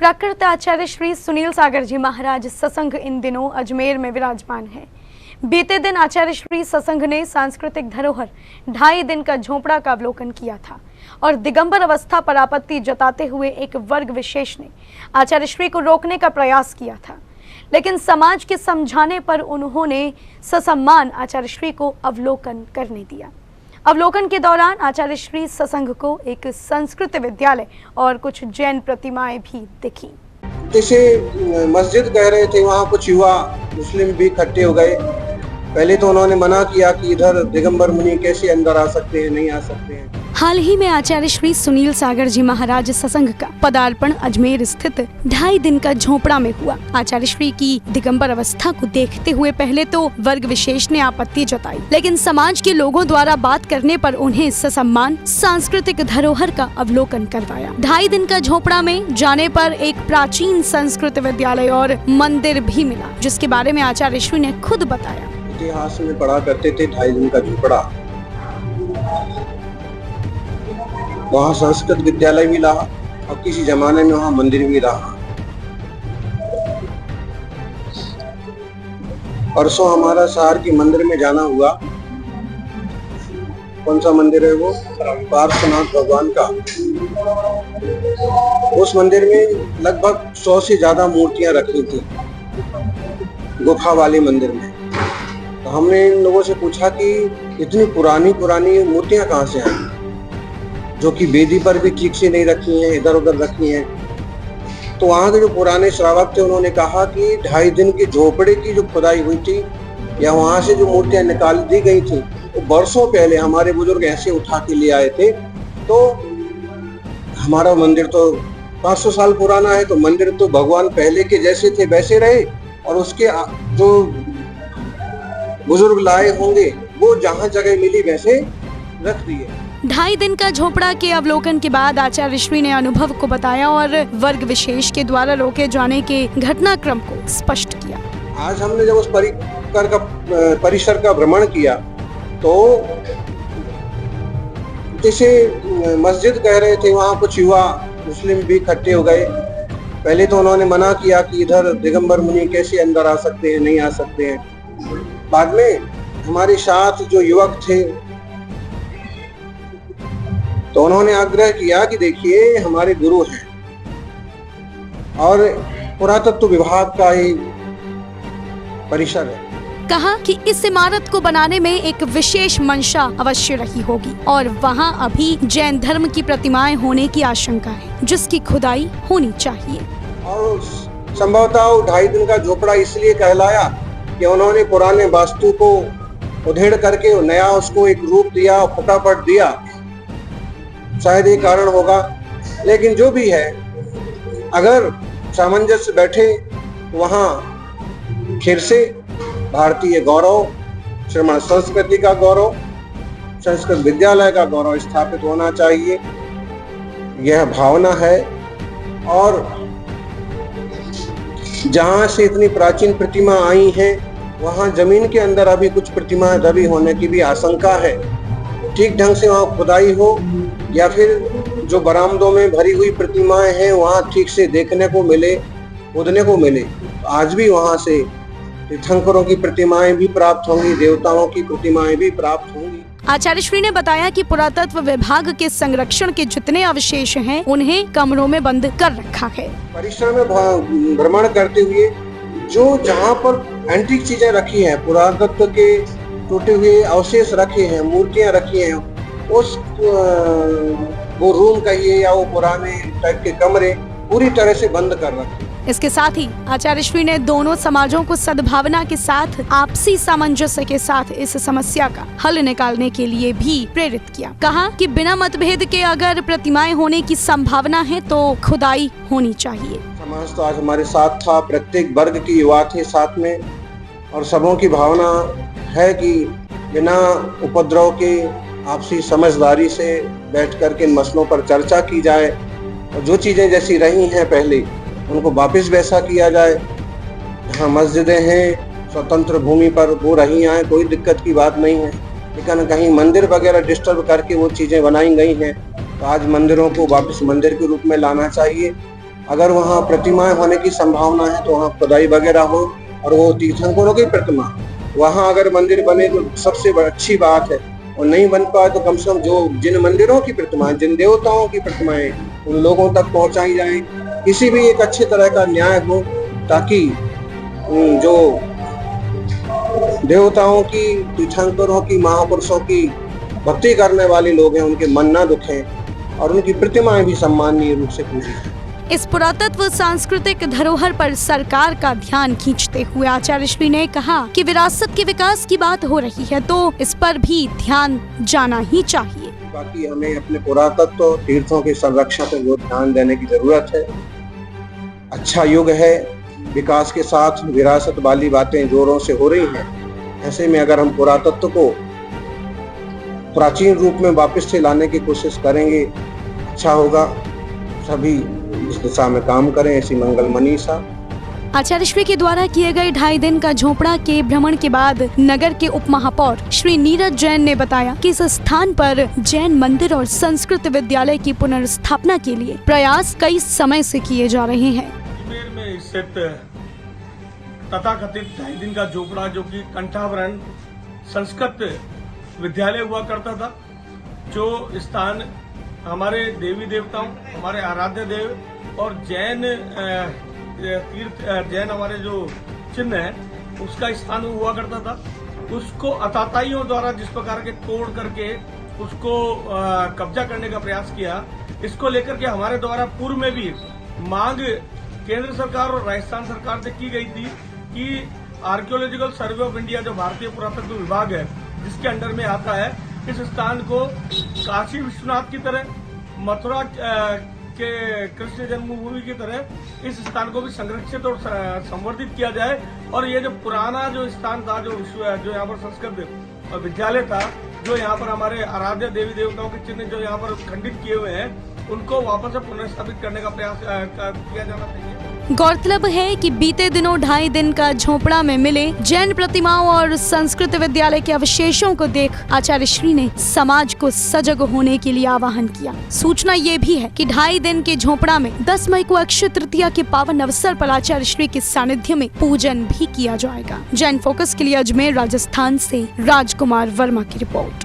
प्राकृत आचार्य श्री सुनील सागर जी महाराज सत्संग इन दिनों अजमेर में विराजमान है। बीते दिन आचार्य श्री सत्संग ने सांस्कृतिक धरोहर 2.5 दिन का झोपड़ा का अवलोकन किया था और दिगंबर अवस्था पर आपत्ति जताते हुए एक वर्ग विशेष ने आचार्य श्री को रोकने का प्रयास किया था, लेकिन समाज के समझाने पर उन्होंने ससम्मान आचार्य श्री को अवलोकन करने दिया। अवलोकन के दौरान आचार्य श्री सत्संग को एक संस्कृत विद्यालय और कुछ जैन प्रतिमाएं भी दिखी। जैसे मस्जिद कह रहे थे, वहाँ कुछ युवा मुस्लिम भी इकट्ठे हो गए। पहले तो उन्होंने मना किया कि इधर दिगंबर मुनि कैसे अंदर आ सकते हैं, नहीं आ सकते हैं। हाल ही में आचार्य श्री सुनील सागर जी महाराज सत्संग का पदार्पण अजमेर स्थित 2.5 दिन का झोपड़ा में हुआ। आचार्य श्री की दिगंबर अवस्था को देखते हुए पहले तो वर्ग विशेष ने आपत्ति जताई, लेकिन समाज के लोगों द्वारा बात करने पर उन्हें ससम्मान सांस्कृतिक धरोहर का अवलोकन करवाया। 2.5 दिन का झोपड़ा में जाने पर एक प्राचीन संस्कृत विद्यालय और मंदिर भी मिला, जिसके बारे में आचार्य श्री ने खुद बताया। इतिहास में पढ़ा करते थे 2.5 दिन का झोपड़ा, वहाँ संस्कृत विद्यालय भी रहा और किसी जमाने में वहाँ मंदिर भी रहा। परसों हमारा शहर के मंदिर में जाना हुआ। कौन सा मंदिर है वो? पार्श्वनाथ भगवान का। उस मंदिर में लगभग 100 से ज्यादा मूर्तियां रखी थी, गुफा वाले मंदिर में। तो हमने इन लोगों से पूछा कि इतनी पुरानी मूर्तियां कहाँ से आई, जो कि वेदी पर भी ठीक से नहीं रखी हैं, इधर उधर रखी हैं। तो वहाँ के जो पुराने श्रावक थे उन्होंने कहा कि 2.5 दिन के झोपड़े की जो खुदाई हुई थी या वहाँ से जो मूर्तियां निकाल दी गई थी, तो वर्षों पहले हमारे बुजुर्ग ऐसे उठा के ले आए थे। तो हमारा मंदिर तो 500 साल पुराना है, तो मंदिर तो भगवान पहले के जैसे थे वैसे रहे, और उसके जो बुजुर्ग लाए होंगे वो जहाँ जगह मिली वैसे रख दिए। 2.5 दिन का झोपड़ा के अवलोकन के बाद आचार्य श्री ने अनुभव को बताया और वर्ग विशेष के द्वारा रोके जाने के घटनाक्रम को स्पष्ट किया। आज हमने जब उस परिसर का भ्रमण किया तो जैसे मस्जिद कह रहे थे, वहाँ कुछ युवा मुस्लिम भी इकट्ठे हो गए। पहले तो उन्होंने मना किया कि इधर दिगंबर मुनि कैसे अंदर आ सकते हैं, नहीं आ सकते हैं। बाद में हमारे साथ जो युवक थे तो उन्होंने आग्रह किया कि देखिए हमारे गुरु हैं और पुरातत्व विभाग का ही परिसर है। कहा कि इस इमारत को बनाने में एक विशेष मंशा अवश्य रही होगी और वहाँ अभी जैन धर्म की प्रतिमाएं होने की आशंका है, जिसकी खुदाई होनी चाहिए। और संभवतः 2.5 दिन का झोपड़ा इसलिए कहलाया कि उन्होंने पुराने वास्तु को उधेड़ करके नया उसको एक रूप दिया, फटाफट दिया, शायद ये कारण होगा। लेकिन जो भी है, अगर सामंजस्य बैठे तो वहाँ फिर से भारतीय गौरव, श्रमण संस्कृति का गौरव, संस्कृत विद्यालय का गौरव स्थापित होना चाहिए, यह भावना है। और जहाँ से इतनी प्राचीन प्रतिमा आई हैं, वहाँ जमीन के अंदर अभी कुछ प्रतिमाएं दबी होने की भी आशंका है। ठीक ढंग से वहाँ खुदाई हो या फिर जो बरामदों में भरी हुई प्रतिमाएं हैं वहाँ ठीक से देखने को मिले, खोदने को मिले, आज भी वहाँ से तीर्थंकरों की प्रतिमाएं भी प्राप्त होंगी, देवताओं की प्रतिमाएं भी प्राप्त होंगी। आचार्य श्री ने बताया कि पुरातत्व विभाग के संरक्षण के जितने अवशेष हैं उन्हें कमरों में बंद कर रखा है। परिसर में भ्रमण करते हुए जो जहाँ पर एंटीक चीजें रखी हैं, पुरातत्व के टूटे हुए अवशेष रखे हैं, मूर्तियां रखी हैं, उस वो रूम कहिए या वो पुराने टाइप के कमरे पूरी तरह से बंद कर रखे। इसके साथ ही आचार्य श्री ने दोनों समाजों को सद्भावना के साथ आपसी सामंजस्य के साथ इस समस्या का हल निकालने के लिए भी प्रेरित किया। कहा कि बिना मतभेद के अगर प्रतिमाएं होने की संभावना है तो खुदाई होनी चाहिए। समाज तो आज हमारे साथ था, प्रत्येक वर्ग के युवा थे साथ में, और सबों की भावना है कि बिना उपद्रव के आपसी समझदारी से बैठ कर के इन मसलों पर चर्चा की जाए और जो चीजें जैसी रही हैं पहले उनको वापस वैसा किया जाए। जहाँ मस्जिदें हैं स्वतंत्र भूमि पर वो रही आए, कोई दिक्कत की बात नहीं है, लेकिन कहीं मंदिर वगैरह डिस्टर्ब करके वो चीजें बनाई गई हैं, तो आज मंदिरों को वापस मंदिर के रूप में लाना चाहिए। अगर वहाँ प्रतिमाएं होने की संभावना है तो वहाँ खुदाई वगैरह हो, और वो तीर्थंकरों की प्रतिमा वहाँ अगर मंदिर बने तो सबसे अच्छी बात है। और नहीं बन पाए तो कम से कम जो जिन मंदिरों की प्रतिमाएं, जिन देवताओं की प्रतिमाएं उन लोगों तक पहुंचाई जाए, किसी भी एक अच्छे तरह का न्याय हो, ताकि जो देवताओं की, तीर्थंकरों की, महापुरुषों की भक्ति करने वाले लोग हैं उनके मन ना दुखें और उनकी प्रतिमाएं भी सम्माननीय रूप से पूजी जाएं। इस पुरातत्व सांस्कृतिक धरोहर पर सरकार का ध्यान खींचते हुए आचार्य श्री ने कहा कि विरासत के विकास की बात हो रही है तो इस पर भी ध्यान जाना ही चाहिए। बाकी हमें अपने पुरातत्व तीर्थों के संरक्षण पर बहुत ध्यान देने की जरूरत है। अच्छा युग है, विकास के साथ विरासत वाली बातें जोरों से हो रही हैं। ऐसे में अगर हम पुरातत्व को प्राचीन रूप में वापस से लाने की कोशिश करेंगे, अच्छा होगा। सभी इस दिशा में काम करें, ऐसी मंगल मनीषा। आचार्य श्री के द्वारा किए गए 2.5 दिन का झोपड़ा के भ्रमण के बाद नगर के उप महापौर श्री नीरज जैन ने बताया कि इस स्थान पर जैन मंदिर और संस्कृत विद्यालय की पुनर्स्थापना के लिए प्रयास कई समय से किए जा रहे हैं। अजमेर में स्थित तथाकथित 2.5 दिन का झोपड़ा, जो कि कंठाभरण संस्कृत विद्यालय हुआ करता था, जो स्थान हमारे देवी देवताओं, हमारे आराध्य देव और जैन तीर्थ, जैन हमारे जो चिन्ह है उसका स्थान हुआ करता था, उसको अताताइयों द्वारा जिस प्रकार के तोड़ करके उसको कब्जा करने का प्रयास किया, इसको लेकर के हमारे द्वारा पूर्व में भी मांग केंद्र सरकार और राजस्थान सरकार से की गई थी कि आर्कियोलॉजिकल सर्वे ऑफ इंडिया, जो भारतीय पुरातत्व विभाग है जिसके अंडर में आता है, इस स्थान को काशी विश्वनाथ की तरह, मथुरा के कृष्ण जन्मभूमि की तरह इस स्थान को भी संरक्षित और संवर्धित किया जाए। और ये जो पुराना जो स्थान था, जो यहाँ पर संस्कृत विद्यालय था, जो यहाँ पर हमारे आराध्य देवी देवताओं के चिन्ह जो यहाँ पर खंडित किए हुए हैं, उनको वापस से पुनर्स्थापित करने का प्रयास किया जाना चाहिए। गौरतलब है कि बीते दिनों 2.5 दिन का झोपड़ा में मिले जैन प्रतिमाओं और संस्कृत विद्यालय के अवशेषों को देख आचार्य श्री ने समाज को सजग होने के लिए आह्वान किया। सूचना ये भी है कि 2.5 दिन के झोपड़ा में 10 मई को अक्षय तृतीया के पावन अवसर पर आचार्य श्री के सानिध्य में पूजन भी किया जाएगा। जैन फोकस के लिए अजमेर राजस्थान से राजकुमार वर्मा की रिपोर्ट।